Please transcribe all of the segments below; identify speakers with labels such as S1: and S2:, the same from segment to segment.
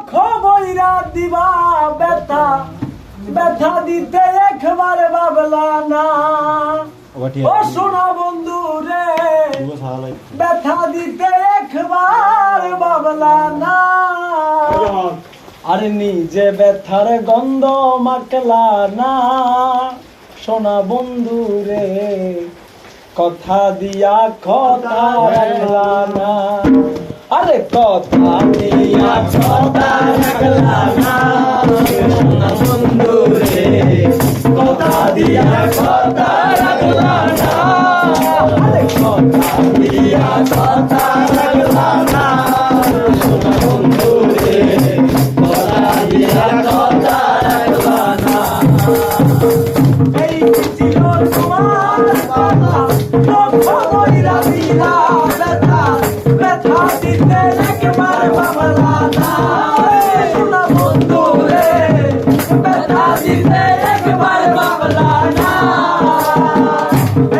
S1: লক্ষ বইরা দিবা ব্যথা ব্যথা দিতে একবার ভাবলা না ও সোনা বন্ধু রে ব্যথা দিতে একবার ভাবলা না আরে নিজে ব্যথার গন্ধ মাখলা না সোনা বন্ধু রে কথা দিয়া কথা রাখলা না আরে কথা দিয়া কথা রাখলা না সোনা বন্ধু রে কথা দিয়া কথা রাখলা না আরে কথা দিয়া কথা রাখলা না সোনা বন্ধু রে কথা দিয়া কথা রাখলা না এই ছিল তোমার কথা লক্ষ বইরা দিলা ব্যথা ব্যথা দিতে একবার ভাবলা না সোনা বন্ধু রে ব্যথা দিতে একবার ভাবলা না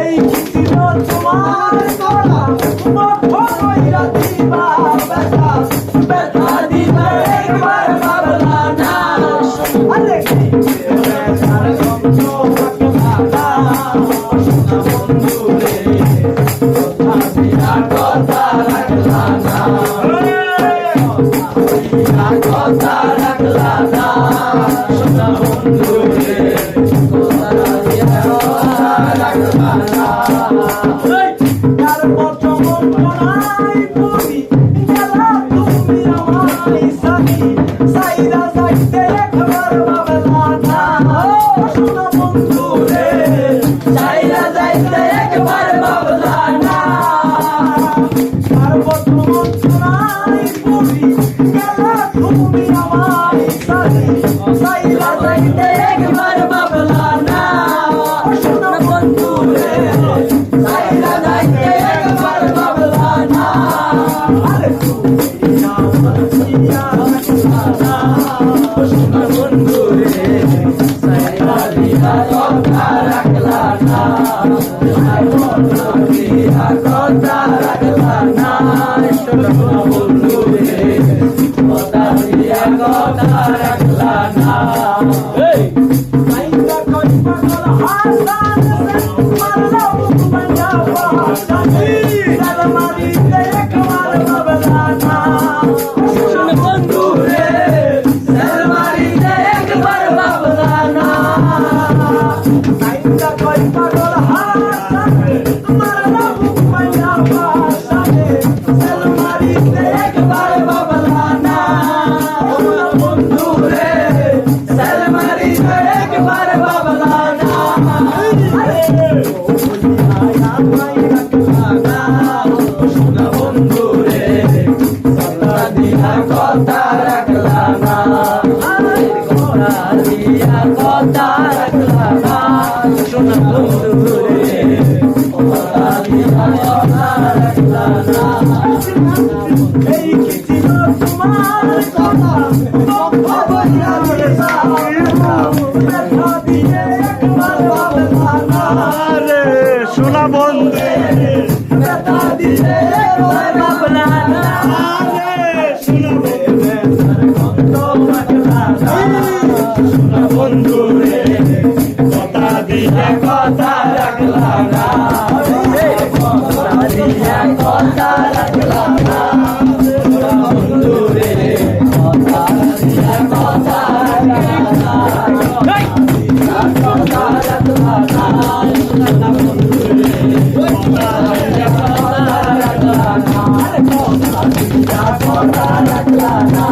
S1: এই ছিল তোমার কথা লক্ষ বইরা দিলা ব্যথা ব্যথা দিতে একবার ভাবলা না আরে ব্যথার গন্ধ মাখলা না সোনা বন্ধু রে কথা দিয়া কথা রাখলা না কথা রাখলা না সোনা বন্ধু রে কথা দিয়া কথা রাখলা না তার প্রথম মনাই পড়ি গেলা তুমি আমায় সাথী সাইরা যাইতে একবার ভাবলা না সোনা বন্ধু রে সাইরা যাইতে একবার ভাবলা না তার প্রথম মনাই পড়ি গেলা তুমি আমায় সাথী সাইরা যাইতে একবার ভাবলা না সোনা বন্ধু রে সাইরা যাইতে একবার ভাবলা না আরে তুমি আমার জিয়া রাখলা না সোনা বন্ধু রে সাইরা দিয়া কথা রাখলা না কথা দিয়া কথা রাখলা না সোনা বন্ধু রে কথা দিয়া কথা রাখলা না এই সাইরা কই পাগল হাসান মারলা মুকমঞ্জা ওয়াসানি সালমারি তে একবার ভাবলা না সোনা বন্ধু রে সালমারি তে একবার ভাবলা না সাইরা কই পাগল হাসান মারলা মুকমঞ্জা ওয়াসানি সালমারি তে একবার ভাবলা না সোনা বন্ধু রে সালমারি তে একবার ভাবলা না আরে আয়া মাই রাখলা না সোনা বন্ধু রে কথা দিয়া কথা রাখলা না আরে কথা দিয়া কথা রাখলা না সোনা বন্ধু রে কথা দিয়া কথা রাখলা না এই কি ছিল তোমার কথা লক্ষ বইরা দিলা ব্যথা দিয়ে একবার ভাবলা না
S2: আরে সোনা বন্ধু
S1: ব্যথা দিয়ে একবার ভাবলা না
S2: আরে সোনা
S1: ব্যথার গন্ধ মাখলা না
S2: সোনা বন্ধু রে কথা দিয়া কথা রাখলা না
S1: কথা দিয়া কথা রাখলা না সোনা বন্ধু রে কথা দিয়া কথা রাখলা না কথা রাখলা না সোনা বন্ধু রে কথা দিয়া কথা রাখলা না কথা দিয়া কথা রাখলা না